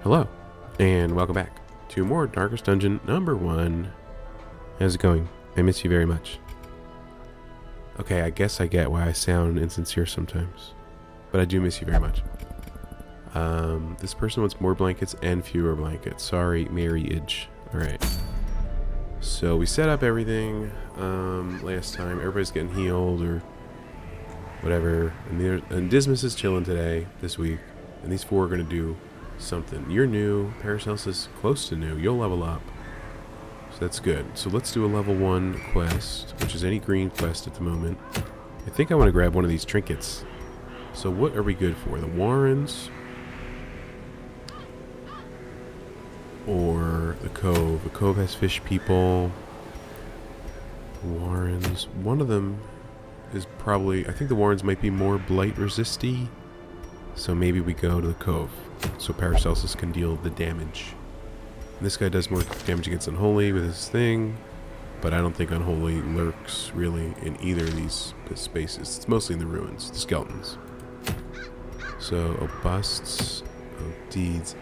Hello, and welcome back to more Darkest Dungeon number 1. How's it going? I miss you very much. Okay, I guess I get why I sound insincere sometimes, but I do miss you very much. This person wants more blankets and fewer blankets. Sorry, marriage. Alright. So we set up everything last time. Everybody's getting healed or whatever. And Dismas is chilling today, this week. And these four are going to do something. You're new. Paracelsus is close to new. You'll level up. So that's good. So let's do a level 1 quest, which is any green quest at the moment. I think I want to grab one of these trinkets. So what are we good for? The Warrens or the Cove? The Cove has fish people. Warrens. One of them is probably... I think the Warrens might be more blight resisty. So maybe we go to the Cove, so Paracelsus can deal the damage. And this guy does more damage against Unholy with his thing, but I don't think Unholy lurks really in either of these spaces. It's mostly in the ruins, the skeletons. So, busts, deeds.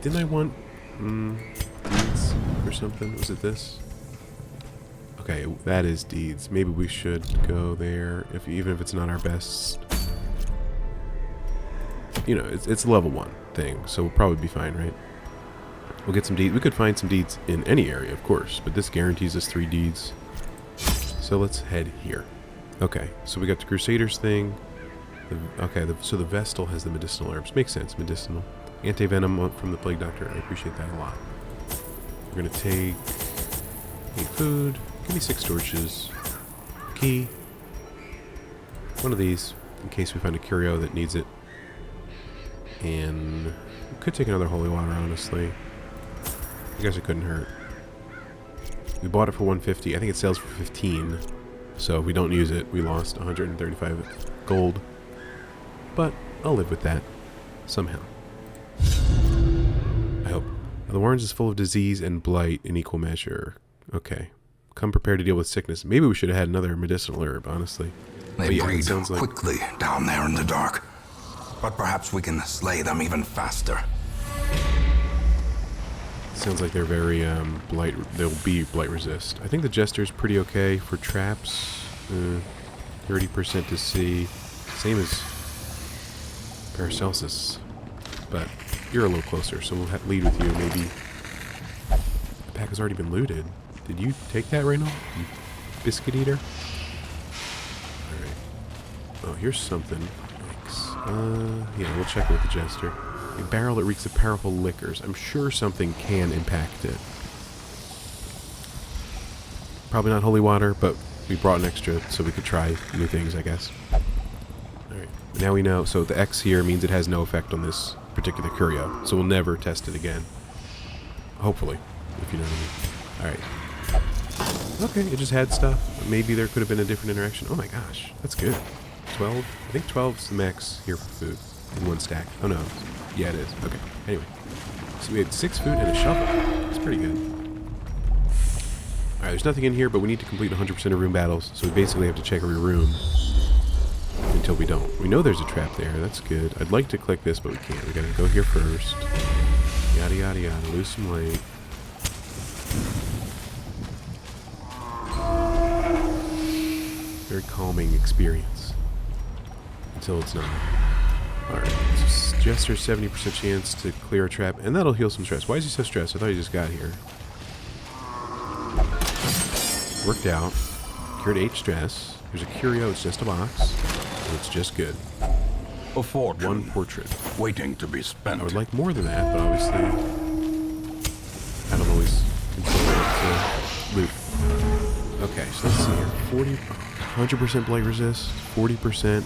Didn't I want deeds or something? Was it this? Okay, that is deeds. Maybe we should go there, even if it's not our best. You know, it's a level 1 thing, so we'll probably be fine, right? We'll get some deeds. We could find some deeds in any area, of course, but this guarantees us 3 deeds. So let's head here. Okay, so we got the Crusaders thing. So the Vestal has the medicinal herbs. Makes sense, medicinal. Anti-venom from the Plague Doctor. I appreciate that a lot. We're going to take 8 food. Give me 6 torches. Key. One of these, in case we find a curio that needs it. And we could take another holy water, honestly. I guess it couldn't hurt. We bought it for 150. I think it sells for 15. So if we don't use it, we lost 135 gold. But I'll live with that somehow. I hope. The Warrens is full of disease and blight in equal measure. Okay. Come prepared to deal with sickness. Maybe we should have had another medicinal herb, honestly. They breed quickly down there in the dark. But perhaps we can slay them even faster. Sounds like they're very they'll be blight resist. I think the Jester's pretty okay for traps. 30% to see. Same as Paracelsus. But you're a little closer, so we'll lead with you. Maybe the pack has already been looted. Did you take that, Reynold? You biscuit eater? Alright. Oh, here's something. Yeah, we'll check with the Jester. A barrel that reeks of powerful liquors. I'm sure something can impact it. Probably not holy water, but we brought an extra so we could try new things, I guess. Alright, now we know. So the X here means it has no effect on this particular curio. So we'll never test it again. Hopefully, if you know what I mean. Alright. Okay, it just had stuff. Maybe there could have been a different interaction. Oh my gosh, that's good. 12? I think 12 is the max here for food in 1 stack. Oh no. Yeah, it is. Okay. Anyway. So we had 6 food and a shovel. That's pretty good. Alright, there's nothing in here, but we need to complete 100% of room battles, so we basically have to check every room until we don't. We know there's a trap there. That's good. I'd like to click this, but we can't. We gotta go here first. Yada yada yada. Lose some light. Very calming experience. Until it's not. Alright, so Jester 70% chance to clear a trap, and that'll heal some stress. Why is he so stressed? I thought he just got here. Worked out. Cured 8 stress. There's a curio, it's just a box. It's just good. A fortune. 1 portrait. Waiting to be spent. I would like more than that, but obviously I don't always consider it to loot. Okay, so let's see here. 100% blight resist, 40%.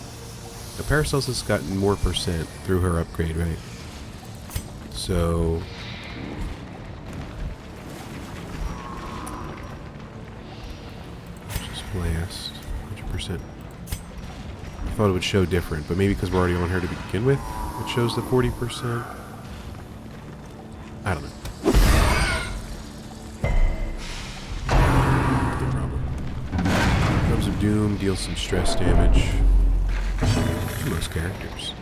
The Paracelsus got more percent through her upgrade, right? So just blast 100%. I thought it would show different, but maybe because we're already on her to begin with, it shows the 40%. I don't know. No problem. Drums of Doom deals some stress damage. Most characters.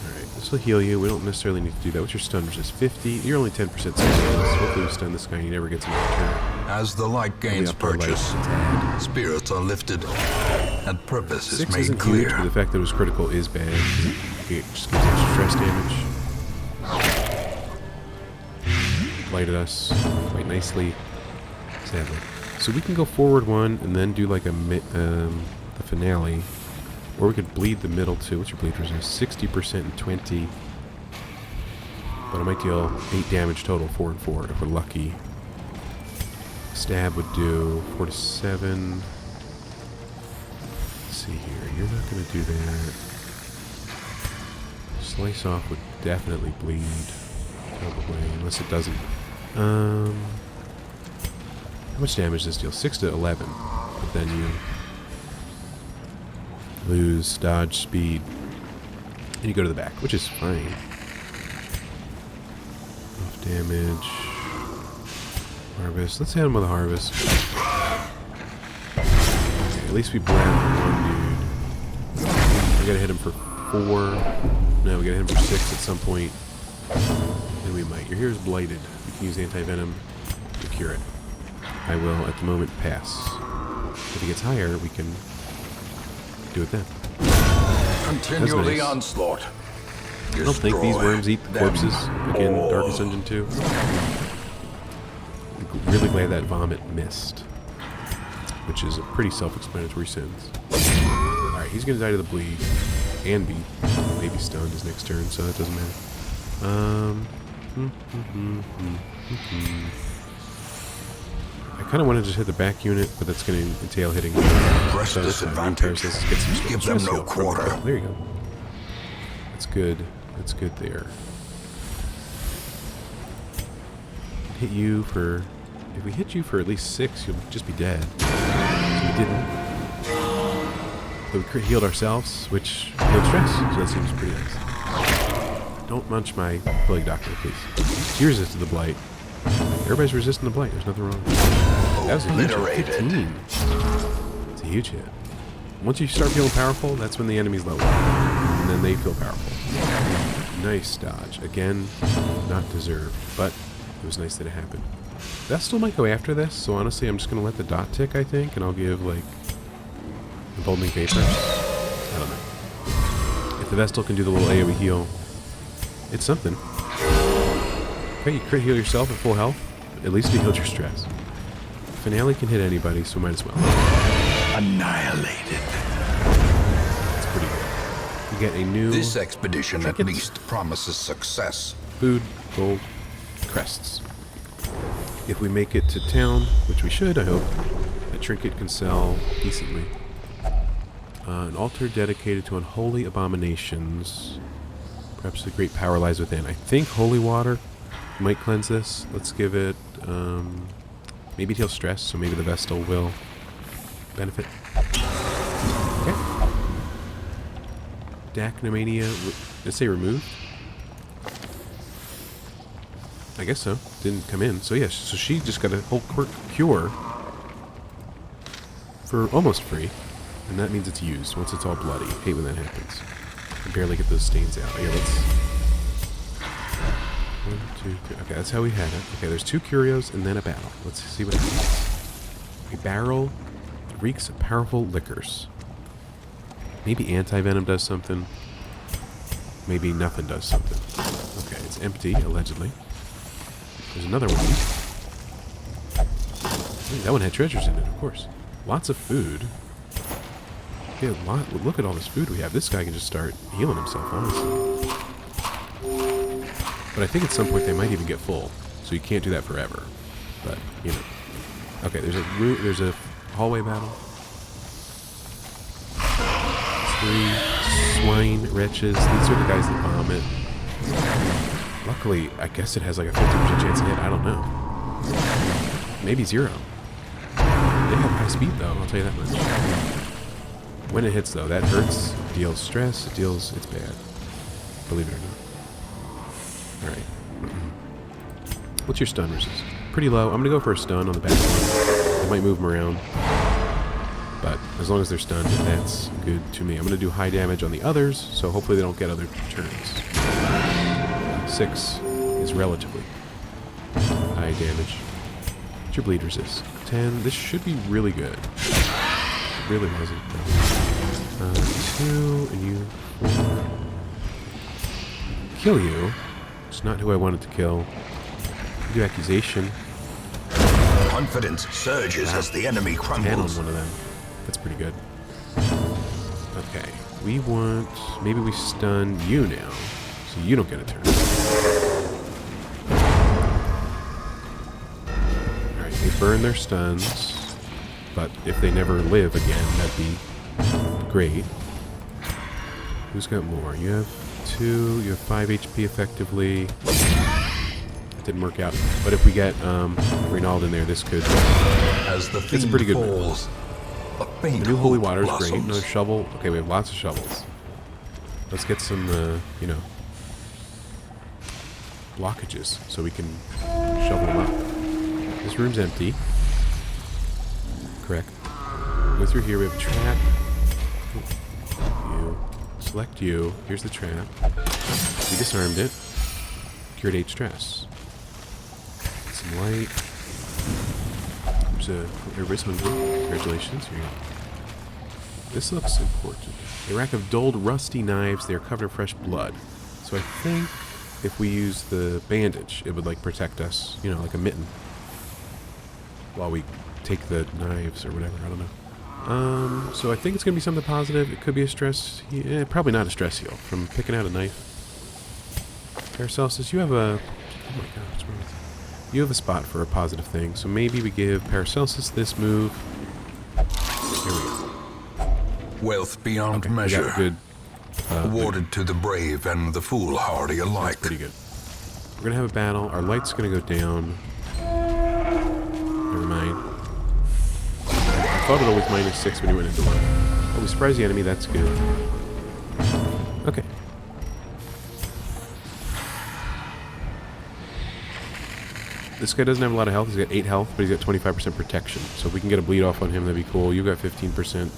Alright, this This will heal you. We don't necessarily need to do that. What's your stun resist? 50. You're only 10% success. Hopefully we stun this guy and he never gets another turn. As the light gains purchase, spirits are lifted, and purpose is 6 made isn't clear. huge, but the fact that it was critical is bad. It just gives us stress damage. Blighted us quite nicely, sadly. So we can go forward 1 and then do like the finale. Or we could bleed the middle too. What's your bleed resist? 60% and 20. But I might deal 8 damage total, 4 and 4 if we're lucky. Stab would do 4 to 7. Let's see here. You're not going to do that. Slice off would definitely bleed. Probably, unless it doesn't. How much damage does this deal? 6 to 11. But then you lose dodge speed. And you go to the back, which is fine. Off damage. Harvest. Let's hit him with a harvest. Okay, at least we blend one dude. We gotta hit him for 4. No, we gotta hit him for 6 at some point. Then we might. Your here's blighted. You can use anti-venom to cure it. I will, at the moment, pass. If he gets higher, we can do it then. Continue nice. the onslaught. I don't think these worms eat the corpses. Again, Darkest Dungeon 2. I'm really glad that vomit missed. Which is a pretty self-explanatory sentence. Alright, he's going to die to the bleed. And be maybe stunned his next turn, so that doesn't matter. I kind of want to just hit the back unit, but that's going to entail hitting Press disadvantage. Give them no quarter. There you go. That's good. That's good there. Hit you for... If we hit you for at least 6, you'll just be dead. So we didn't. But we healed ourselves, which healed stress, so that seems pretty nice. Don't munch my Plague Doctor, please. She resisted the blight. Everybody's resisting the blight. There's nothing wrong with that. That was a huge hit. 15. It's a huge hit. Once you start feeling powerful, that's when the enemy's level. And then they feel powerful. Nice dodge. Again, not deserved, but it was nice that it happened. Vestal might go after this, so honestly, I'm just going to let the dot tick, I think, and I'll give, like, Emboldening Vapor. I don't know. If the Vestal can do the little AoE heal, it's something. Okay, you crit heal yourself at full health. At least you healed your stress. Finale can hit anybody, so might as well. Annihilated. That's pretty good. You get a new... This expedition at least promises success. Food, gold, crests. If we make it to town, which we should, I hope, a trinket can sell decently. An altar dedicated to unholy abominations. Perhaps the great power lies within. I think holy water might cleanse this. Let's give it, maybe it heals stress, so maybe the Vestal will benefit. Okay. Dacnomania, did it say removed? I guess so. Didn't come in. So yeah, so she just got a whole cure for almost free. And that means it's used once it's all bloody. Hate when that happens. I barely get those stains out. Yeah, let's... 1, 2, 3. Okay, that's how we had it. Okay, there's 2 curios and then a battle. Let's see what happens. A barrel reeks of powerful liquors. Maybe anti-venom does something. Maybe nothing does something. Okay, it's empty, allegedly. There's another one. Ooh, that one had treasures in it, of course. Lots of food. Yeah, look at all this food we have. This guy can just start healing himself, honestly. But I think at some point they might even get full, so you can't do that forever. But, you know. Okay, there's a hallway battle. 3 swine wretches. These are the guys that vomit. Luckily, I guess it has like a 50% chance to hit. I don't know. Maybe 0. They have high speed though, I'll tell you that much. When it hits though, that hurts, deals stress, it's bad. Believe it or not. Alright. What's your stun resist? Pretty low. I'm gonna go for a stun on the back. I might move them around. But as long as they're stunned, that's good to me. I'm gonna do high damage on the others, so hopefully they don't get other turns. 6 is relatively high damage. What's your bleed resist? 10. This should be really good. It really wasn't, though. 2, and you 4. Kill you. It's not who I wanted to kill. Do accusation. Confidence surges as the enemy 10 on crumbles. one of them. That's pretty good. Okay. We want... Maybe we stun you now. So you don't get a turn. Alright, they burn their stuns. But if they never live again, that'd be great. Who's got more? You have 2. You have 5 HP effectively. Didn't work out. But if we get Reynald in there, this could... As the It's a pretty good falls, a faint The new holy hope water is great. blossoms. Another shovel. Okay, we have lots of shovels. Let's get some, you know, blockages so we can shovel them up. This room's empty. Correct. Go through here. We have a trap. You. Select you. Here's the trap. We disarmed it. Cured 8 stress. Some light. There's everybody's hungry. Congratulations. Here you go. This looks important. A rack of dulled, rusty knives. They are covered in fresh blood. So I think if we use the bandage, it would like protect us. You know, like a mitten. While we take the knives or whatever. I don't know. So I think it's gonna be something positive. It could be a stress. Yeah, probably not a stress heal from picking out a knife. Paracelsus, you have a... Oh my god, what's wrong with you? You have a spot for a positive thing, so maybe we give Paracelsus this move. Here we go. Wealth beyond Okay, we measure, got good. awarded to the brave and the foolhardy alike. Pretty good. We're gonna have a battle. Our light's gonna go down. Never mind. I thought it always -6 when you went into one. Oh, we surprised the enemy. That's good. Okay. This guy doesn't have a lot of health. He's got 8 health, but he's got 25% protection. So if we can get a bleed off on him, that'd be cool. You got 15%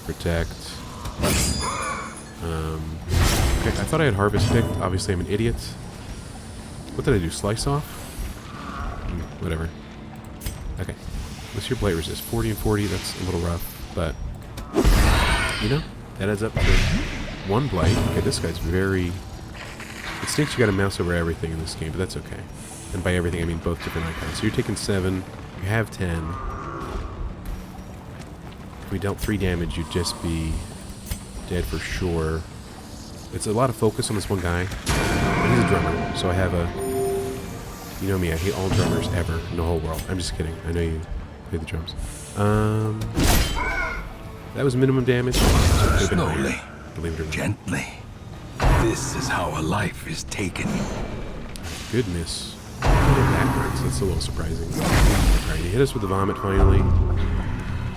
protect. Okay, I thought I had harvest picked. Obviously, I'm an idiot. What did I do? Slice off? Whatever. Okay. What's your blight resist? 40 and 40. That's a little rough, but you know that adds up to 1 blight. Okay, this guy's very. It stinks you got to mouse over everything in this game, but that's okay. And by everything, I mean both different icons. So you're taking 7. You have 10. If we dealt 3 damage, you'd just be dead for sure. It's a lot of focus on this one guy. But he's a drummer, so I have a... You know me, I hate all drummers ever in the whole world. I'm just kidding. I know you play the drums. That was minimum damage. Slowly, Believe it or not. gently. This is how a life is taken. Goodness. Backwards. That's a little surprising. Alright, he hit us with the vomit finally.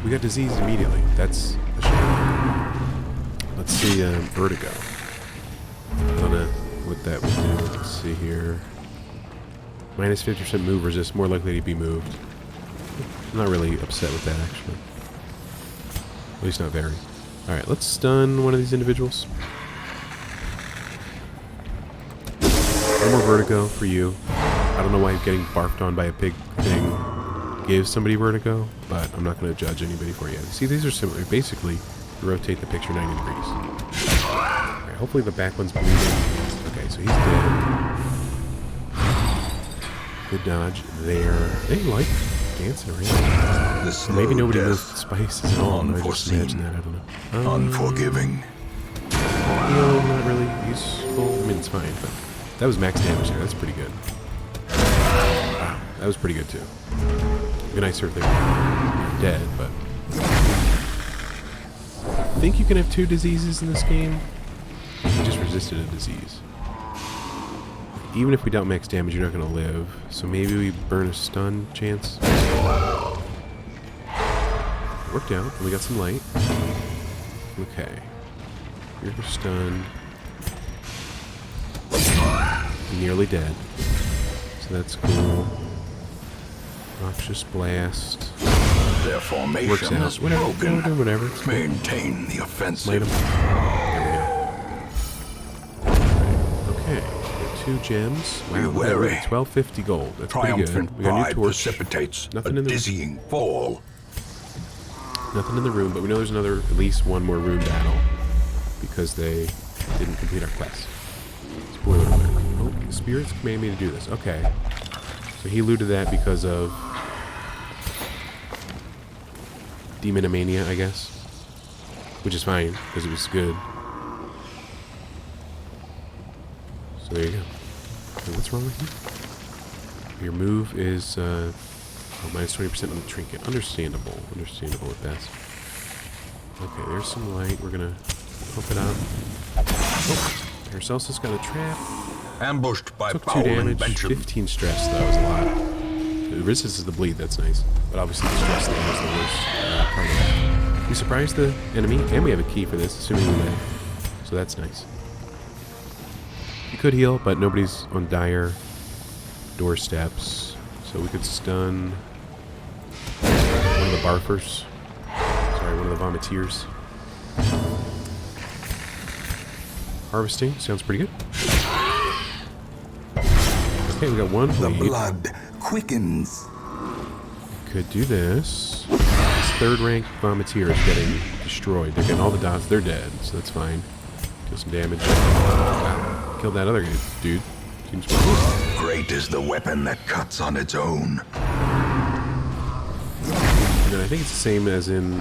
We got diseased immediately. That's a shame. Let's see, vertigo. I don't know what that would do. Let's see here. Minus 50% move resist, more likely to be moved. I'm not really upset with that, actually. At least not very. Alright, let's stun one of these individuals. One more vertigo for you. I don't know why getting barfed on by a big thing gives somebody vertigo, but I'm not going to judge anybody for you. See, these are similar. Basically, you rotate the picture 90 degrees. Alright, hopefully the back one's bleeding. Okay, so he's dead. Good dodge there. They like dancing around. The slow Maybe nobody death, moved spices at all. I just unforeseen, imagine that. I don't know. unforgiving. No, not really useful. I mean, it's fine, but that was max damage there. That's pretty good. Wow, that was pretty good too. Good nice if they're dead, but I think you can have 2 diseases in this game. You just resisted a disease. Even if we dealt max damage, you're not going to live. So maybe we burn a stun chance. Worked out. We got some light. Okay. You're stunned. Nearly dead. So that's cool. Noxious blast. Their Works formation out. is Whatever. broken. Whatever. It's cool. Maintain the Light offensive. him. There we go. Okay. 22 gems. Be Wow, we got wary. 1250 gold. That's pretty Triumphant good. We got a new pride torch. precipitates Nothing a in the dizzying fall. Nothing in the room, but we know there's at least one more room battle because they didn't complete our quest. Spoiler alert. Oh, the spirits command me to do this. Okay. So he looted that because of demonomania, I guess. Which is fine, because it was good. So there you go. Okay, what's wrong with you? Your move is minus 20% on the trinket. Understandable. Understandable at best. Okay, there's some light. We're gonna pump it up. Oh, Paracelsus got a trap. Ambushed by Took 2 foul damage. invention. 15 stress. That was a lot. The resistance is the bleed. That's nice. But obviously the stress thing is the worst part of it. We surprised the enemy, and we have a key for this, assuming we win. So that's nice. You could heal, but nobody's on dire doorsteps. So we could stun one of the barfers. Sorry, one of the vomiteers. Harvesting sounds pretty good. Okay, we got one The bleed. blood quickens. Could do this. This third rank vomiteer is getting destroyed. They're getting all the dots. They're dead, so that's fine. Deal some damage. Wow. Killed that other dude. Seems pretty good. Great is the weapon that cuts on its own. And then I think it's the same as in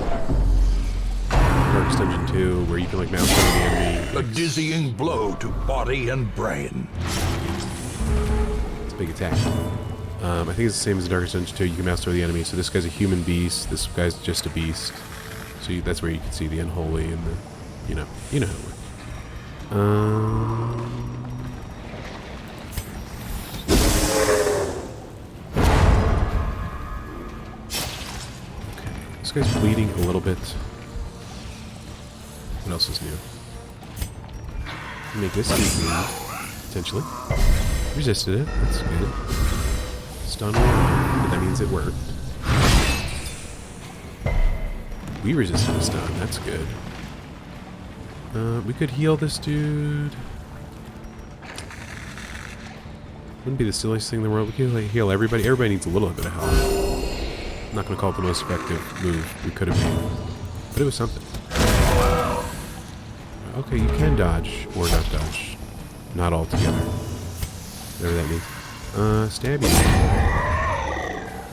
Darkest Dungeon 2, where you can like mouse over the enemy. A dizzying blow to body and brain. It's a big attack. I think it's the same as Darkest Dungeon 2. You can mouse over the enemy. So this guy's a human beast. This guy's just a beast. So that's where you can see the unholy and the, you know how it works. Okay, this guy's bleeding a little bit. What else is new? Make this dude bleed, potentially. Resisted it. That's good. Stun one, but that means it worked. We resisted a stun. That's good. We could heal this dude. Wouldn't be the silliest thing in the world. We could heal everybody. Everybody needs a little bit of help. I'm not going to call it the most effective move we could have made, but it was something. Okay, you can dodge or not dodge. Not all together. Whatever that means. Stab you.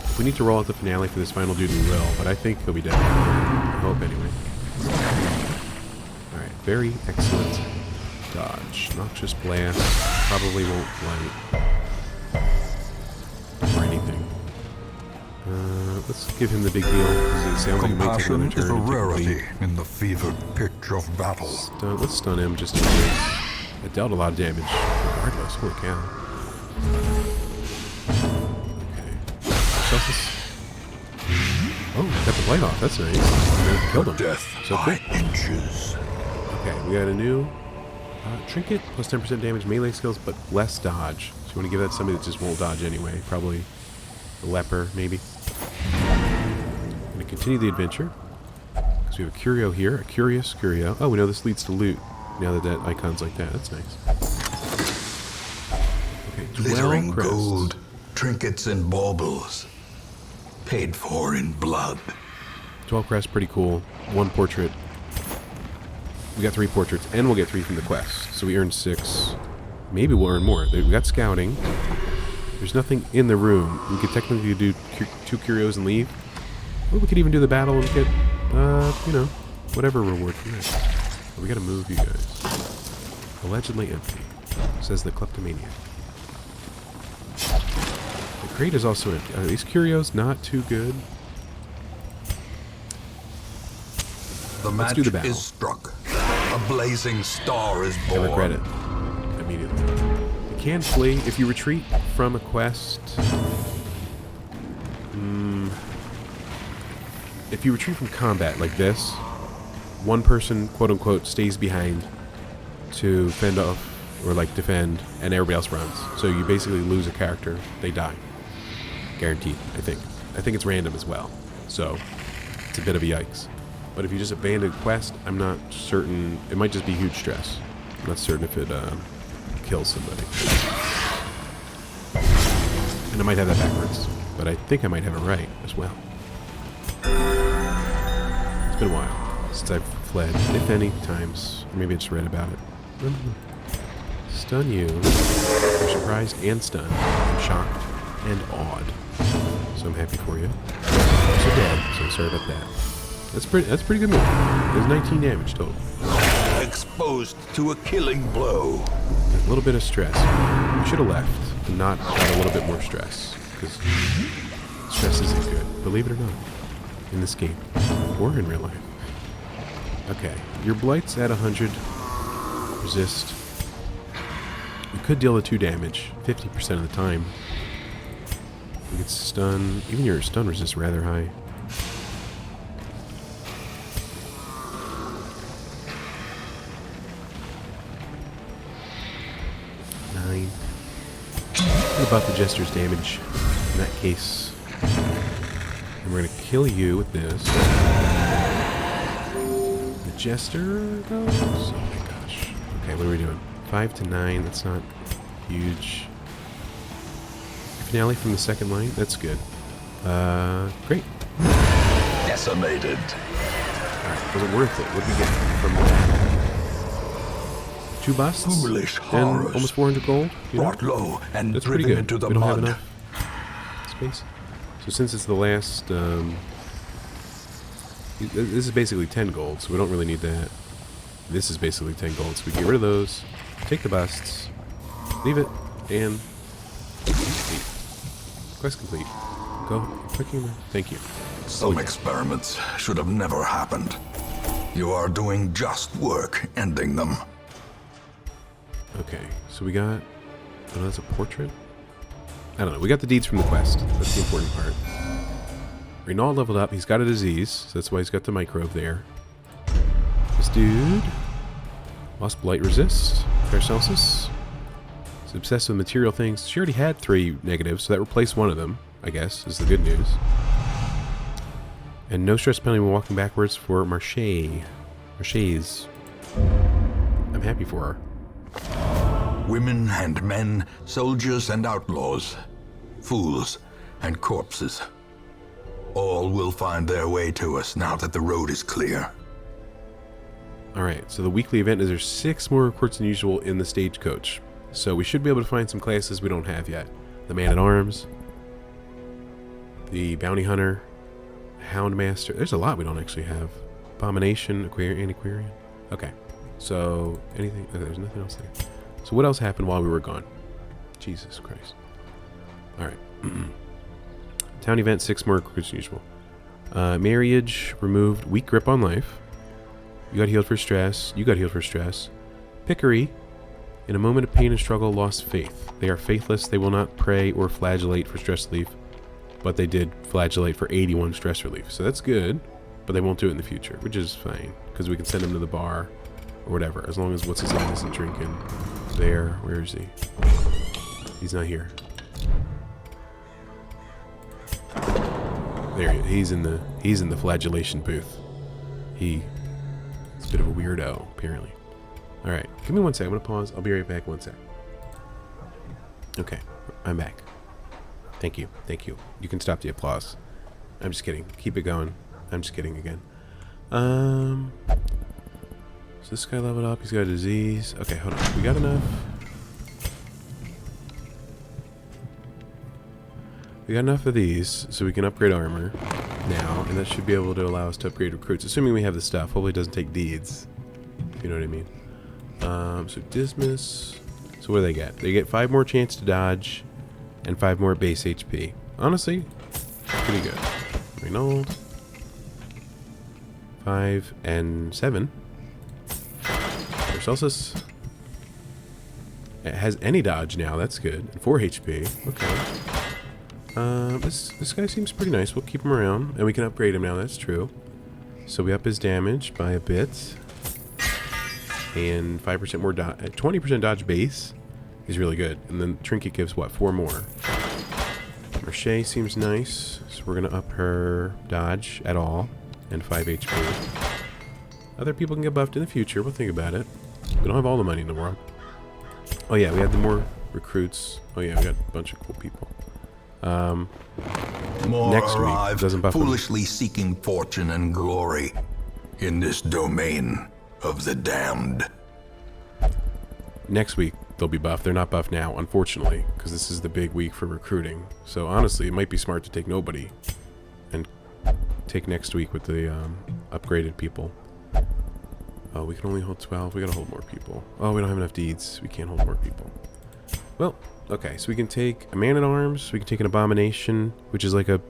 If we need to roll out the finale for this final dude, we will, but I think he'll be dead. I hope anyway. Alright, very excellent dodge. Noxious blast. Probably won't light. Or anything. Let's give him the big heal, because it sounds like it might take another Compassion is a turn to rarity complete. in the fevered pitch of battle. Let's stun him just in case. It dealt a lot of damage, regardless. Holy cow. Okay. Celsius. Oh, got the light off. That's nice. And then killed him. Death So by cool. inches. Okay, we got a new trinket, plus 10% damage, melee skills, but less dodge. So you want to give that to somebody that just won't dodge anyway. Probably a leper, maybe. I'm going to continue the adventure. So we have a curio here, a curious curio. Oh, we know this leads to loot. Now that that icon's like that, that's nice. Okay, 12 Glittering crests. gold, trinkets and baubles. Paid for in blood. 12 crests, pretty cool. 1 portrait. We got 3 portraits, and we'll get 3 from the quest. So we earned 6. Maybe we'll earn more. We got scouting. There's nothing in the room. We could technically do 2 curios and leave. Or we could even do the battle and get, you know, whatever reward from that. But we gotta move, you guys. Allegedly empty, says the kleptomaniac. The crate is also empty. Are these curios not too good? The Let's match do the battle. is struck. A blazing star is I born. regret it immediately. You can flee if you retreat from a quest. If you retreat from combat like this, one person, quote unquote, stays behind to fend off or like defend, and everybody else runs. So you basically lose a character; they die, guaranteed. I think. I think it's random as well. So it's a bit of a yikes. But if you just abandon quest, I'm not certain. It might just be huge stress. I'm not certain if it kill somebody. And I might have that backwards, but I think I might have it right as well. It's been a while since I've fled, if any times. Or maybe I just read about it. Stun you. You're surprised and stunned, shocked and awed. So I'm happy for you. Also dead, so I'm sorry about that. That's pretty good move. There's 19 damage total. Exposed to a killing blow. A little bit of stress. We should have left and not got a little bit more stress, because stress isn't good, believe it or not, in this game or in real life. Okay, your blight's at 100. Resist. You could deal the 2 damage 50% of the time. You get stun. Even your stun resist rather high. What about the Jester's damage in that case? And we're going to kill you with this. The Jester goes. Oh my gosh. Okay, what are we doing? 5 to 9. That's not huge. Finale from the second line. That's good. Great. Decimated. Alright, was it worth it? What did we get from that? 2 busts Foolish and horrors. almost 400 gold. You know? Brought low and That's pretty driven good. into the We don't have mud. enough space. So since it's the last, this is basically 10 gold, so we don't really need that. This is basically 10 gold, so we get rid of those, take the busts, leave it, and complete. Quest complete. Go. Clicking. Thank you. Some experiments should have never happened. You are doing just work ending them. Okay, so we got... Oh, that's a portrait? I don't know. We got the deeds from the quest. That's the important part. Renault leveled up. He's got a disease, so that's why he's got the microbe there. This dude... Lost Blight Resist. Paracelsus. He's obsessed with material things. She already had 3 negatives, so that replaced one of them, I guess, is the good news. And no stress penalty when walking backwards for Marche. Marche's. I'm happy for her. Women and men, soldiers and outlaws, fools and corpses. All will find their way to us now that the road is clear. Alright, so the weekly event is there's 6 more recruits than usual in the stagecoach. So we should be able to find some classes we don't have yet. The Man-at-Arms, the Bounty Hunter, Houndmaster. There's a lot we don't actually have. Abomination, Antiquarian. Okay, so anything... there's nothing else there. So what else happened while we were gone? Jesus Christ. Alright. Town event, 6 more recruits than usual. Marriage, removed. Weak grip on life. You got healed for stress. You got healed for stress. Pickery, in a moment of pain and struggle, lost faith. They are faithless. They will not pray or flagellate for stress relief. But they did flagellate for 81 stress relief. So that's good. But they won't do it in the future, which is fine. Because we can send them to the bar or whatever. As long as what's his name isn't drinking. There. Where is he? He's not here. There he is. He's in the flagellation booth. He's a bit of a weirdo, apparently. Alright, give me 1 sec. I'm gonna pause. I'll be right back. 1 sec. Okay, I'm back. Thank you. Thank you. You can stop the applause. I'm just kidding. Keep it going. I'm just kidding again. So this guy leveled up. He's got a disease. Okay, hold on. We got enough. We got enough of these, so we can upgrade armor now, and that should be able to allow us to upgrade recruits, assuming we have the stuff. Hopefully it doesn't take deeds, if you know what I mean. So Dismas. So what do they get? They get 5 more chance to dodge, and 5 more base HP. Honestly, pretty good. Renault. 5 and 7. Paracelsus. It has any dodge now, that's good. And 4 HP. Okay. This guy seems pretty nice. We'll keep him around, and we can upgrade him now. That's true. So we up his damage by a bit, and 5% more dodge. 20% dodge base is really good. And then Trinket gives what? 4 more. Marche seems nice, so we're gonna up her dodge at all, and 5 HP. Other people can get buffed in the future. We'll think about it. We don't have all the money in the world. Oh yeah, we had the more recruits. Oh yeah, we got a bunch of cool people. More Next week, arrive, doesn't buff them. foolishly seeking fortune and glory in this domain of the damned. Next week, they'll be buffed. They're not buffed now, unfortunately, because this is the big week for recruiting. So honestly, it might be smart to take nobody and take next week with the upgraded people. Oh, we can only hold 12. We gotta hold more people. Oh, we don't have enough deeds. We can't hold more people. Well, okay, so we can take a man-at-arms. We can take an abomination, which is like a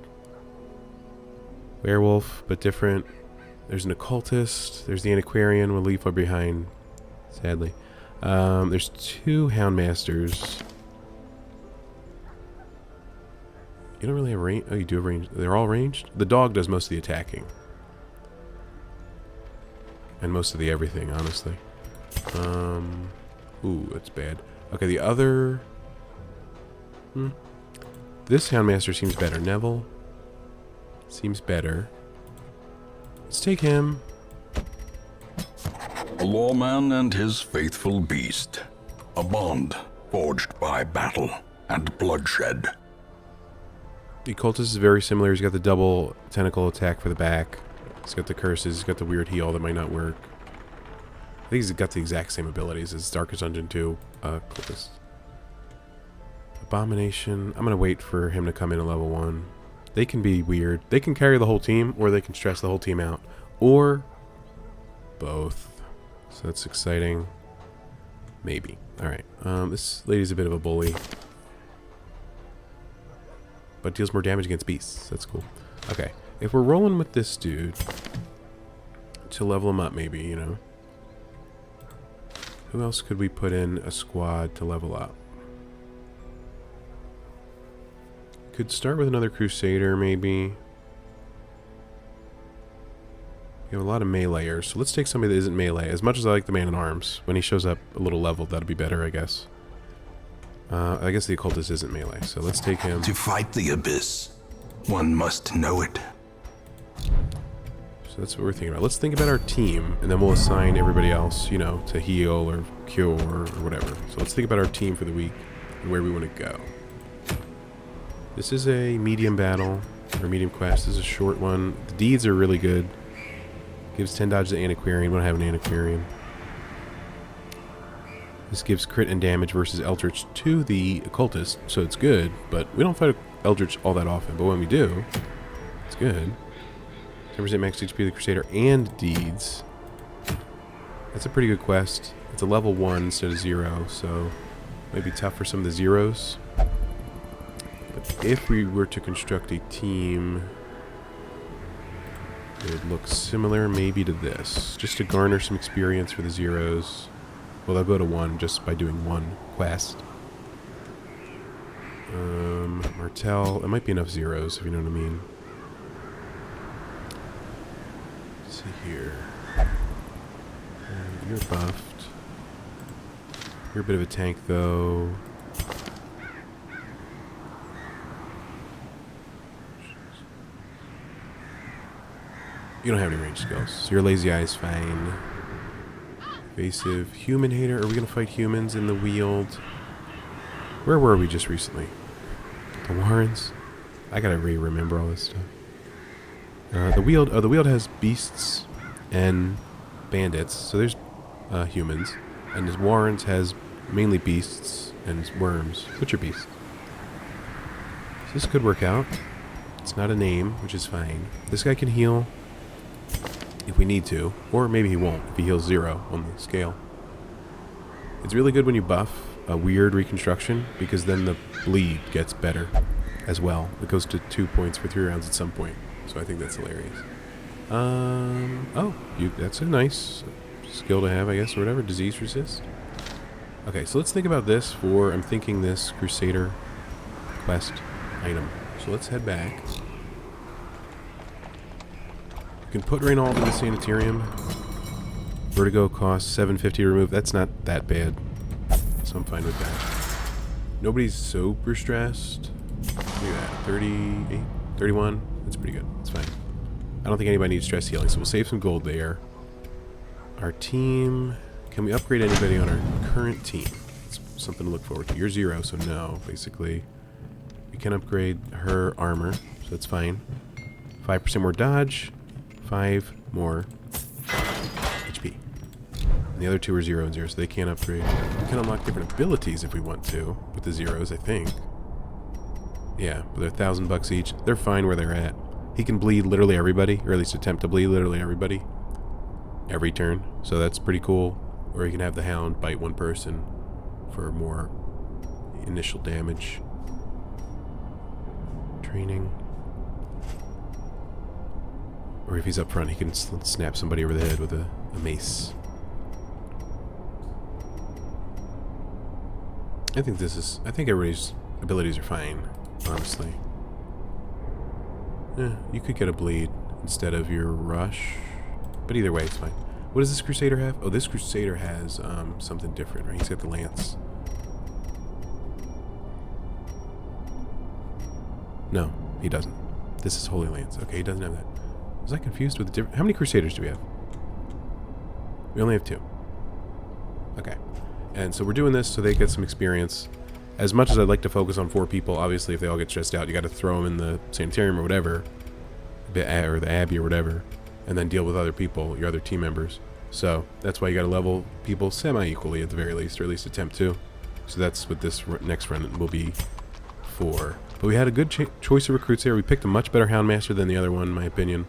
werewolf, but different. There's an occultist. There's the antiquarian. We'll leave far behind, sadly. There's 2 houndmasters. You don't really have range. Oh, you do have range. They're all ranged? The dog does most of the attacking. And most of the everything, honestly. Ooh, that's bad. Okay, the other... This houndmaster seems better. Neville seems better. Let's take him. A lawman and his faithful beast. A bond forged by battle and bloodshed. The cultist is very similar. He's got the double tentacle attack for the back. He's got the curses. He's got the weird heal that might not work. I think he's got the exact same abilities as Darkest Dungeon 2 cultist. Abomination. I'm going to wait for him to come in at level 1. They can be weird. They can carry the whole team, or they can stress the whole team out. Or both. So that's exciting. Maybe. Alright. This lady's a bit of a bully. But deals more damage against beasts. That's cool. Okay. If we're rolling with this dude to level him up, maybe, you know. Who else could we put in a squad to level up? Could start with another Crusader, maybe. You have a lot of meleeers, so let's take somebody that isn't melee. As much as I like the man-at-arms, when he shows up a little leveled, that'll be better, I guess. I guess the occultist isn't melee, so let's take him. To fight the abyss, one must know it. So that's what we're thinking about. Let's think about our team, and then we'll assign everybody else, you know, to heal or cure or whatever. So let's think about our team for the week and where we want to go. This is a medium battle, or medium quest. This is a short one. The deeds are really good. Gives 10 dodge to Antiquarian. We don't have an Antiquarian. This gives crit and damage versus Eldritch to the Occultist, so it's good, but we don't fight Eldritch all that often. But when we do, it's good. 10% max HP of the Crusader and deeds. That's a pretty good quest. It's a level 1 instead of 0, so it might be tough for some of the zeros. But if we were to construct a team, it would look similar maybe to this. Just to garner some experience for the zeros. Well, they'll go to 1 just by doing 1 quest. Martel, it might be enough zeros if you know what I mean. Let's see here. You're buffed. You're a bit of a tank though. You don't have any range skills, so your lazy eye is fine. Evasive. Human hater. Are we going to fight humans in the Weald? Where were we just recently? The Warrens? I gotta remember all this stuff. The Weald. Oh, the Weald has beasts and bandits. So there's humans. And his Warrens has mainly beasts and worms. Butcher beasts. So this could work out. It's not a name, which is fine. This guy can heal if we need to, or maybe he won't if he heals 0 on the scale. It's really good when you buff a weird reconstruction, because then the bleed gets better as well. It goes to 2 points for 3 rounds at some point, so I think that's hilarious. That's a nice skill to have, I guess, or whatever. Disease resist. Okay, so let's think about this for, I'm thinking this Crusader quest item. So let's head back. You can put Reynald in the Sanitarium. Vertigo costs 750 to remove. That's not that bad, so I'm fine with that. Nobody's super stressed. Look at that, 38, 31. That's pretty good. It's fine. I don't think anybody needs stress healing, so we'll save some gold there. Our team. Can we upgrade anybody on our current team? Let's something to look forward to. You're 0, so no, basically. We can upgrade her armor, so that's fine. 5% more dodge, 5 more HP. And the other 2 are 0 and 0, so they can't upgrade. We can unlock different abilities if we want to, with the 0s, I think. Yeah, but they're $1,000 each. They're fine where they're at. He can bleed literally everybody, or at least attempt to bleed literally everybody. Every turn, so that's pretty cool. Or you can have the Hound bite one person for more initial damage. Training. Or if he's up front, he can snap somebody over the head with a mace. I think everybody's abilities are fine, honestly. Yeah, you could get a bleed instead of your rush, but either way, it's fine. What does this Crusader have? Oh, this Crusader has something different, right? He's got the lance. No, he doesn't. This is Holy Lance. Okay, he doesn't have that. Was I confused with the different... How many Crusaders do we have? We only have 2. Okay. And so we're doing this so they get some experience. As much as I'd like to focus on 4 people, obviously if they all get stressed out, you got to throw them in the sanitarium or whatever, or the Abbey or whatever, and then deal with other people, your other team members. So that's why you got to level people semi-equally at the very least, or at least attempt to. So that's what this next run will be for. But we had a good choice of recruits here. We picked a much better Houndmaster than the other one, in my opinion.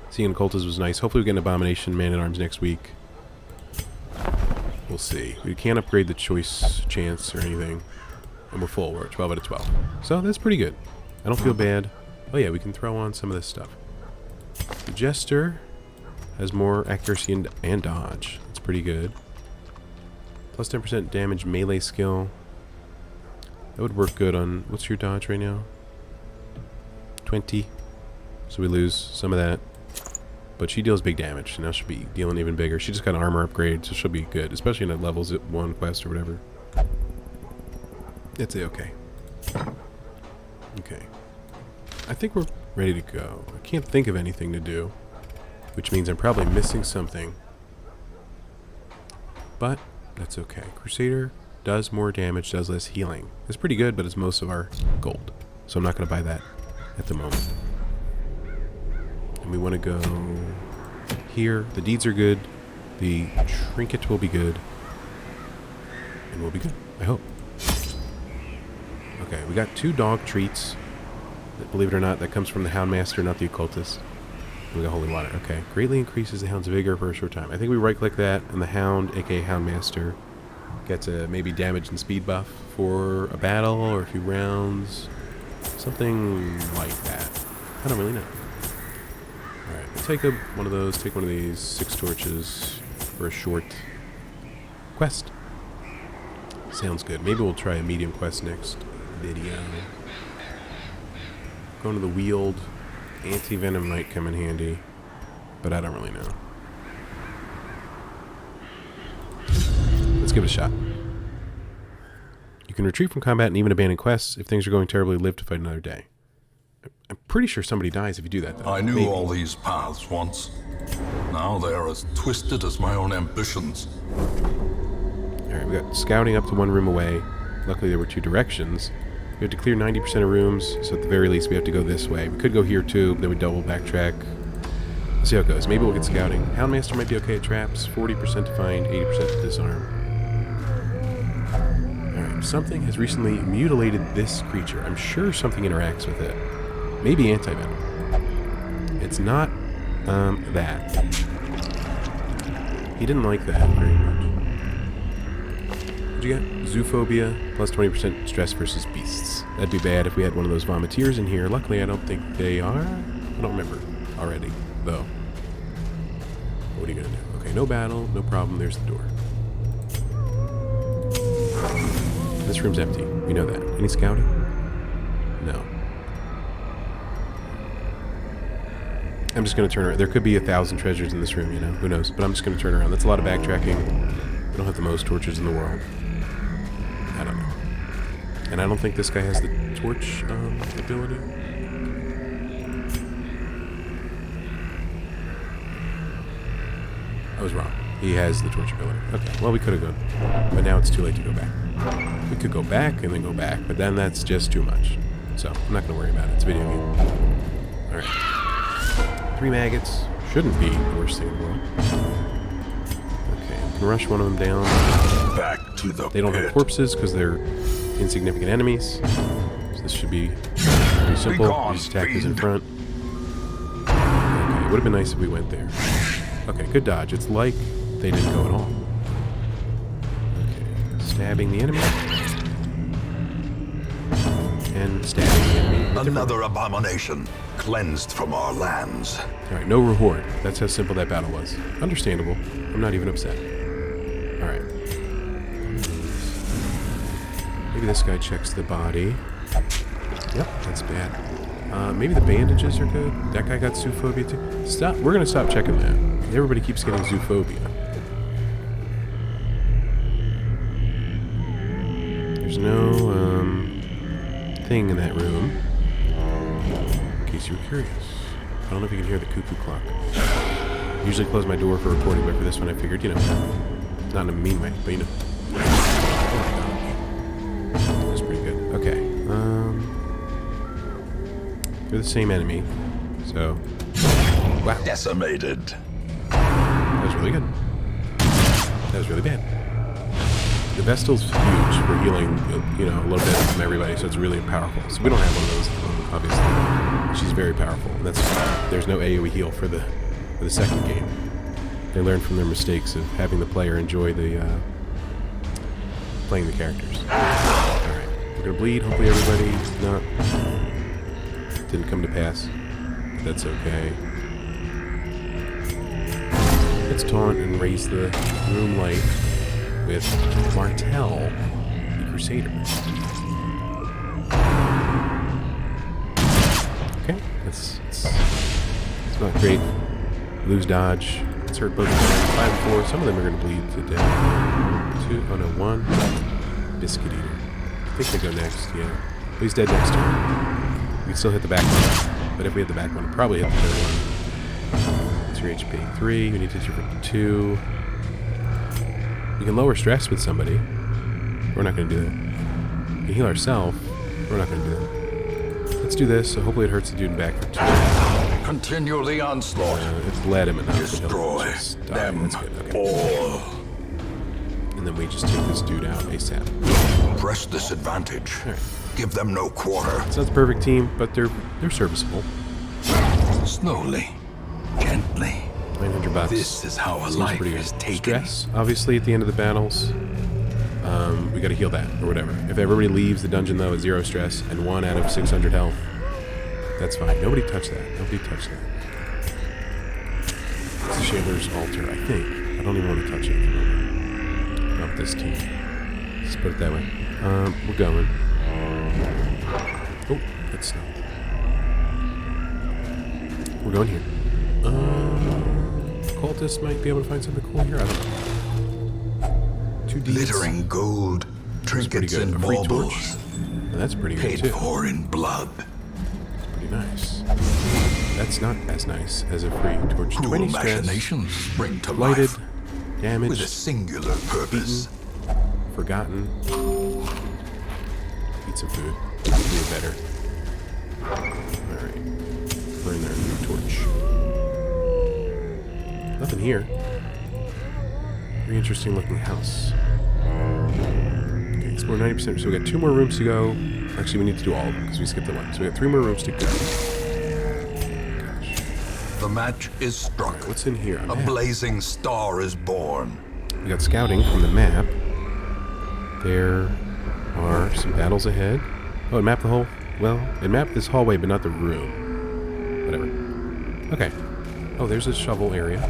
Seeing Cultist was nice. Hopefully we get an Abomination Man-at-Arms next week. We'll see. We can't upgrade the choice chance or anything. And we're full. We're at 12 out of 12. So that's pretty good. I don't feel bad. Oh yeah, we can throw on some of this stuff. The Jester has more accuracy and dodge. That's pretty good. Plus 10% damage melee skill. That would work good on... What's your dodge right now? 20. So we lose some of that. But she deals big damage, and now she'll be dealing even bigger. She just got an armor upgrade, so she'll be good, especially in a levels at 1 quest or whatever. It's okay. Okay. I think we're ready to go. I can't think of anything to do, which means I'm probably missing something. But that's okay. Crusader does more damage, does less healing. It's pretty good, but it's most of our gold. So I'm not going to buy that at the moment. And we want to go here. The deeds are good. The trinket will be good. And we'll be good, I hope. Okay, we got 2 dog treats. Believe it or not, that comes from the Houndmaster, not the Occultist. And we got Holy Water. Okay, greatly increases the Hound's vigor for a short time. I think we right-click that, and the Hound, aka Houndmaster, gets a maybe damage and speed buff for a battle or a few rounds. Something like that. I don't really know. Alright, we'll take one of those, take one of these 6 torches for a short quest. Sounds good. Maybe we'll try a medium quest next video. Going to the Weald. Anti-venom might come in handy, but I don't really know. Let's give it a shot. You can retreat from combat and even abandon quests. If things are going terribly, live to fight another day. I'm pretty sure somebody dies if you do that, though. I knew all these paths once. Now they are as twisted as my own ambitions. Alright, we got scouting up to 1 room away. Luckily there were 2 directions. We have to clear 90% of rooms, so at the very least we have to go this way. We could go here too, but then we double backtrack. Let's see how it goes. Maybe we'll get scouting. Houndmaster might be okay at traps. 40% to find, 80% to disarm. Alright, something has recently mutilated this creature. I'm sure something interacts with it. Maybe anti-venom. It's not, that. He didn't like that very much. What'd you get? Zoophobia, plus 20% stress versus beasts. That'd be bad if we had one of those vomiteers in here. Luckily, I don't think they are. I don't remember already, though. What are you gonna do? Okay, no battle, no problem. There's the door. This room's empty. We know that. Any scouting? No. I'm just going to turn around. There could be 1,000 treasures in this room, you know. Who knows? But I'm just going to turn around. That's a lot of backtracking. We don't have the most torches in the world. I don't know. And I don't think this guy has the torch ability. I was wrong. He has the torch ability. Okay, well, we could have gone. But now it's too late to go back. We could go back and then go back, but then that's just too much. So, I'm not going to worry about it. It's a video game. Alright. 3 maggots. Shouldn't be the worst thing in the world. Okay, we can rush one of them down. Back to the They don't have pit. corpses because they're insignificant enemies. So this should be pretty simple. gone, You just attack these in fiend. front. Okay, it would have been nice if we went there. Okay, good dodge. It's like they didn't go at all. Okay, stabbing the enemy. And stabbing the enemy. with different- Another abomination cleansed from our lands. Alright, no reward. That's how simple that battle was. Understandable. I'm not even upset. Alright. Maybe this guy checks the body. Yep, that's bad. Maybe the bandages are good. That guy got zoophobia too. Stop. We're gonna stop checking that. Everybody keeps getting zoophobia. There's no thing in that room. In case you were curious. I don't know if you can hear the cuckoo clock. I usually close my door for recording, but for this one I figured, you know, not in a mean way, but you know. That's pretty good. Okay. They're the same enemy. So, wow. Decimated. That was really good. That was really bad. The Vestal's huge for healing, you know, a little bit from everybody, so it's really powerful. So we don't have one of those at the moment, obviously. She's very powerful. And there's no AoE heal for the second game. They learned from their mistakes of having the player enjoy the playing the characters. All right, we're gonna bleed. Hopefully everybody not didn't come to pass. That's okay. Let's taunt and raise the room light with Martel, the Crusader. Okay, it's not great. Lose dodge. Let's hurt both of them. 5 and 4. Some of them are going to bleed to death. 2. Oh no, 1. Biscuit Eater. I think they go next. Yeah, he's dead next turn. We can still hit the back one, but if we hit the back one, we'll probably hit the third one. What's your HP? 3. We need to hit your 2. We can lower stress with somebody. We're not going to do that. We can heal ourselves. We're not going to do that. Let's do this. So hopefully it hurts the dude in back for 2. Continue the onslaught. It's bled him enough. that he'll Destroy just die. them That's good. Okay. all. And then we just take this dude out ASAP. Press this advantage. All right. Give them no quarter. It's not the perfect team, but they're serviceable. Slowly, gently. 900 bucks. This is how a Seems life pretty is good. taken. Stress, obviously, at the end of the battles. We got to heal that or whatever. If everybody leaves the dungeon though at 0 stress and 1 out of 600 health, that's fine. Nobody touched that. Nobody touched that. It's the Chandler's altar, I think. I don't even want to touch it at the moment. Not this team. Let's put it that way. We're going. Oh, that's not. We're going here. Cultists might be able to find something cool here. I don't know. 2 Ds. Glittering gold, That's pretty trinkets good. and A free torch. baubles, And that's pretty good paid too. for in blood. Pretty nice. That's not as nice as a free torch. Cruel 20 stress. machinations spring to Lighted. life with a Damaged. singular purpose. Forgotten. Eat some food. Feel better. Alright. Burn their new torch. Nothing here. Very interesting looking house. Okay, explore 90%. So we got 2 more rooms to go. Actually, we need to do all of them because we skipped the one. So we got 3 more rooms to go. Gosh. The match is struck. Alright, what's in here? A blazing star is born. We got scouting from the map. There are some battles ahead. Oh, it mapped the whole... Well, it mapped this hallway, but not the room. Whatever. Okay. Oh, there's a shovel area.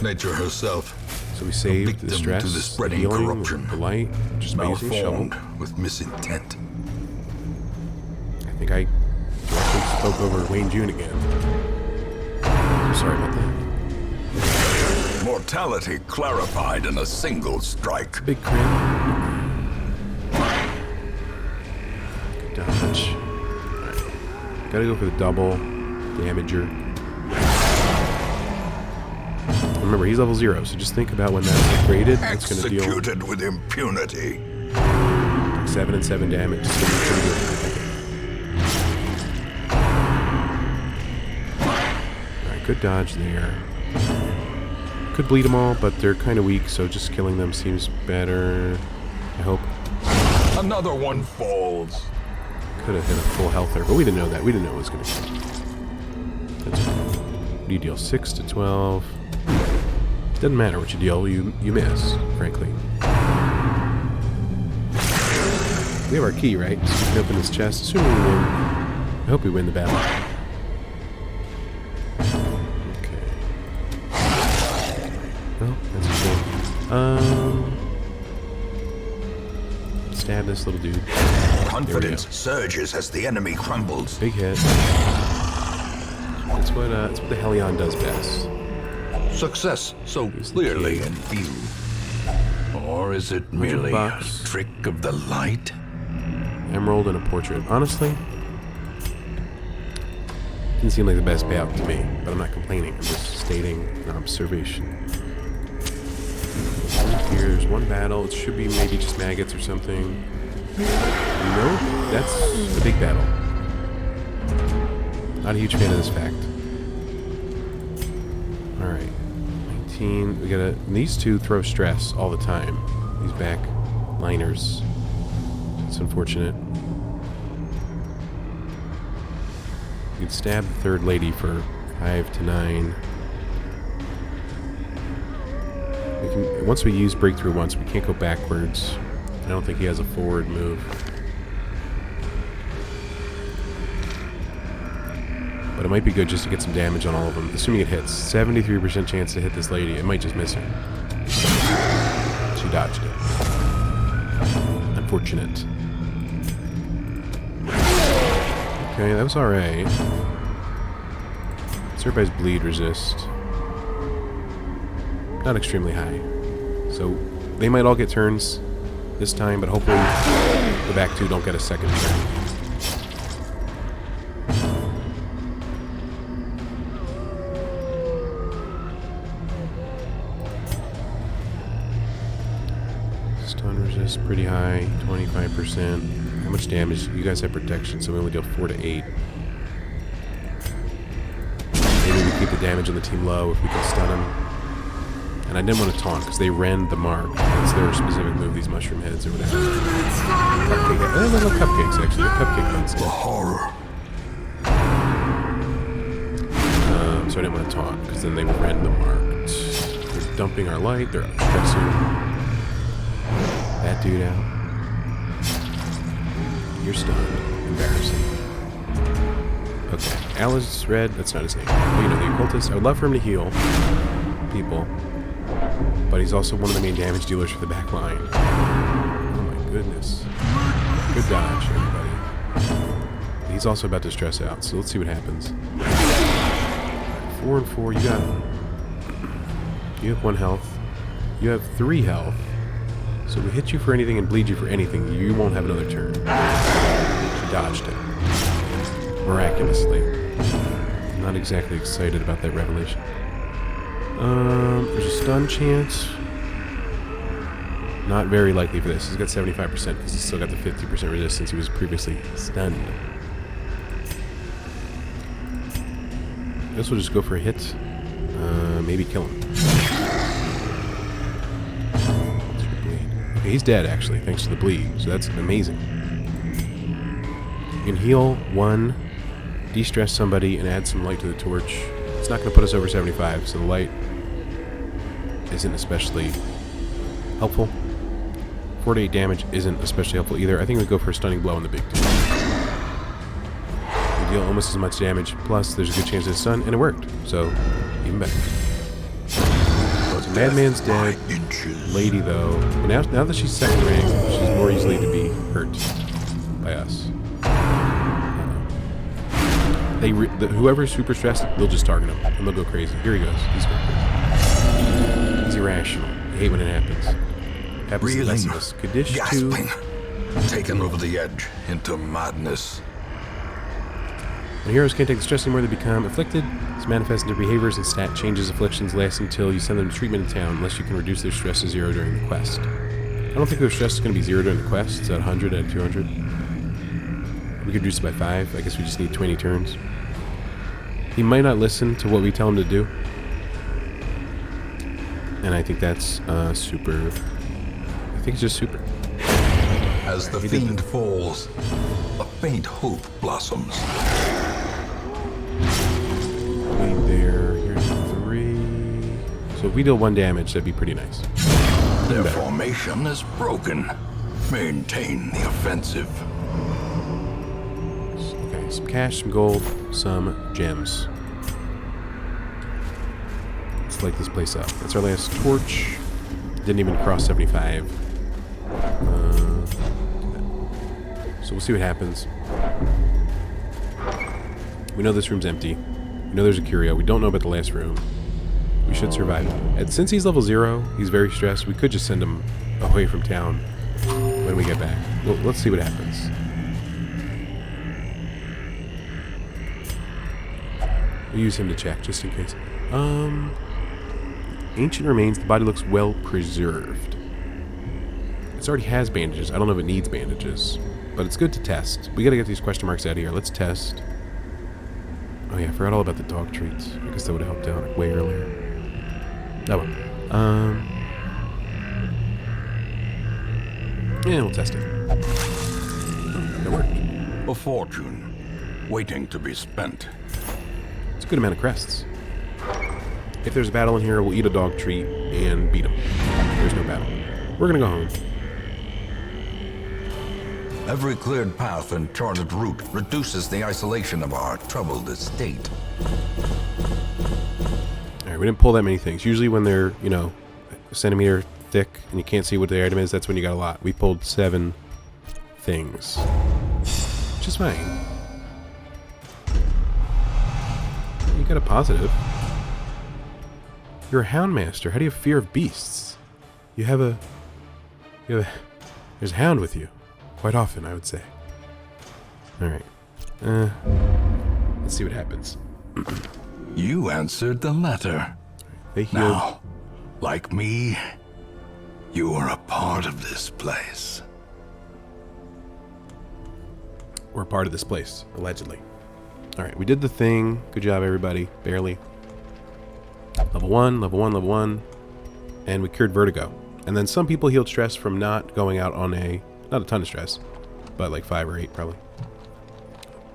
Nature herself, So we saved victim the stress, to the spreading healing, corruption. the light, just by using a shovel. malformed with misintent. I think I directly spoke over Wayne June again. I'm sorry about that. Mortality clarified in a single strike. Big crit. Good dodge. Alright. Gotta go for the double damager. I'm Remember, he's level 0, so just think about when that's upgraded. It's going to deal Executed with impunity. 7 and 7 damage. It's gonna be pretty good. Alright, good dodge there. Could bleed them all, but they're kind of weak, so just killing them seems better. I hope. Another one falls. Could have hit a full health there, but we didn't know that. We didn't know it was going to kill. That's okay. What do you deal? 6 to 12. Doesn't matter what you deal, you miss, frankly. We have our key, right? So we can open this chest, assuming we win. I hope we win the battle. Okay. Well, that's a shame. Stab this little dude. Confidence surges as the enemy crumbles. Big hit. That's what the Helion does best. Success so clearly in view. Or is it merely a box. trick of the light? Emerald and a portrait. Honestly, didn't seem like the best payout to me, but I'm not complaining. I'm just stating an observation. Here's one battle. It should be maybe just maggots or something. No, that's the big battle. Not a huge fan of this fact. Alright. 19. We gotta. These two throw stress all the time. These back liners. It's unfortunate. You can stab the third lady for 5 to 9. We can, once we use breakthrough once, we can't go backwards. I don't think he has a forward move. But it might be good just to get some damage on all of them. Assuming it hits. 73% chance to hit this lady. It might just miss her. She dodged it. Unfortunate. Okay, that was alright. So everybody's bleed resist. Not extremely high. So they might all get turns this time, but hopefully the back two don't get a second turn. Stun resist pretty high, 25%. How much damage? You guys have protection, so we only deal 4 to 8. Maybe we keep the damage on the team low if we can stun them. And I didn't want to taunt because they rend the mark. That's their specific move, these mushroom heads or whatever. Cupcake, they're little cupcakes actually. They're cupcake heads. The horror. So I didn't want to taunt because then they will rend the mark. They're dumping our light. They're stressing that dude out. You're stunned. Embarrassing. Okay. Alice Red. That's not his name. Well, you know, the occultist. I would love for him to heal people. But he's also one of the main damage dealers for the back line. Oh my goodness. Good dodge, everybody. He's also about to stress out, so let's see what happens. 4 and 4, you got him. You have 1 health. You have 3 health. So if we hit you for anything and bleed you for anything, you won't have another turn. She dodged it. Miraculously. I'm not exactly excited about that revelation. There's a stun chance. Not very likely for this. He's got 75% because he's still got the 50% resistance. He was previously stunned. I guess we'll just go for a hit. Maybe kill him. Okay, he's dead actually, thanks to the bleed. So that's amazing. You can heal 1, de-stress somebody, and add some light to the torch. It's not going to put us over 75, so the light isn't especially helpful. 4 to 8 damage isn't especially helpful either. I think we go for a stunning blow on the big dude. We deal almost as much damage, plus there's a good chance to stun, and it worked. So, even better. So Madman's dead. Lady, though, now that she's second rank, she's more easily to be hurt by us. Whoever's super stressed, they'll just target him, and they'll go crazy. Here he goes. He's going crazy. He's irrational. I hate when it happens. Happens to the best of us. Kaddish gasping, taken over the edge into madness. When heroes can't take the stress anymore, they become afflicted. This manifests in their behaviors and stat changes. Afflictions last until you send them to treatment in town, unless you can reduce their stress to 0 during the quest. I don't think their stress is going to be 0 during the quest. It's at 100 out of 200. We could reduce it by 5. I guess we just need 20 turns. He might not listen to what we tell him to do. And I think that's super. I think it's just super. As the fiend falls, a faint hope blossoms. There, here's 3. So if we deal 1 damage, that'd be pretty nice. Their formation is broken. Maintain the offensive. Okay, some cash, some gold, some gems. Let's light this place up. That's our last torch. Didn't even cross 75. So we'll see what happens. We know this room's empty. We know there's a curio. We don't know about the last room. We should survive. And since he's level 0, he's very stressed. We could just send him away from town when we get back. Well, let's see what happens. We'll use him to check, just in case. Ancient remains. The body looks well preserved. It already has bandages. I don't know if it needs bandages. But it's good to test. We gotta get these question marks out of here. Let's test. Oh yeah, I forgot all about the dog treats. I guess that would have helped out way earlier. Oh well. Yeah, we'll test it. Oh, that worked. A fortune, waiting to be spent. It's a good amount of crests. If there's a battle in here, we'll eat a dog treat and beat him. There's no battle. We're gonna go home. Every cleared path and charted route reduces the isolation of our troubled estate. Alright, we didn't pull that many things. Usually when they're, you know, a centimeter thick and you can't see what the item is, that's when you got a lot. We pulled 7 things. Which is fine. You got a positive. You're a hound master. How do you have fear of beasts? There's a hound with you. Quite often, I would say. Alright. Let's see what happens. You answered the letter. They healed. Now, like me, you are a part of this place. We're part of this place, allegedly. Alright, we did the thing. Good job, everybody. Barely. Level 1, level 1, level 1. And we cured vertigo. And then some people healed stress from not going out on a... Not a ton of stress, but like 5 or 8 probably.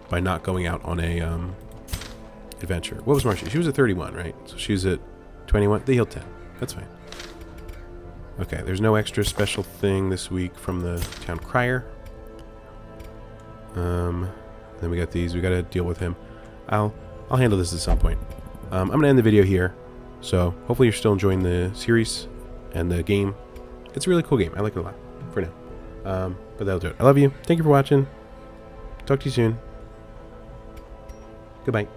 By not going out on a adventure. What was Marcia? She was at 31, right? So she was at 21. They healed 10. That's fine. Okay, there's no extra special thing this week from the town crier. Then we got these. We got to deal with him. I'll handle this at some point. I'm gonna end the video here. So hopefully you're still enjoying the series and the game. It's a really cool game. I like it a lot for now. But that'll do it. I love you. Thank you for watching. Talk to you soon. Goodbye.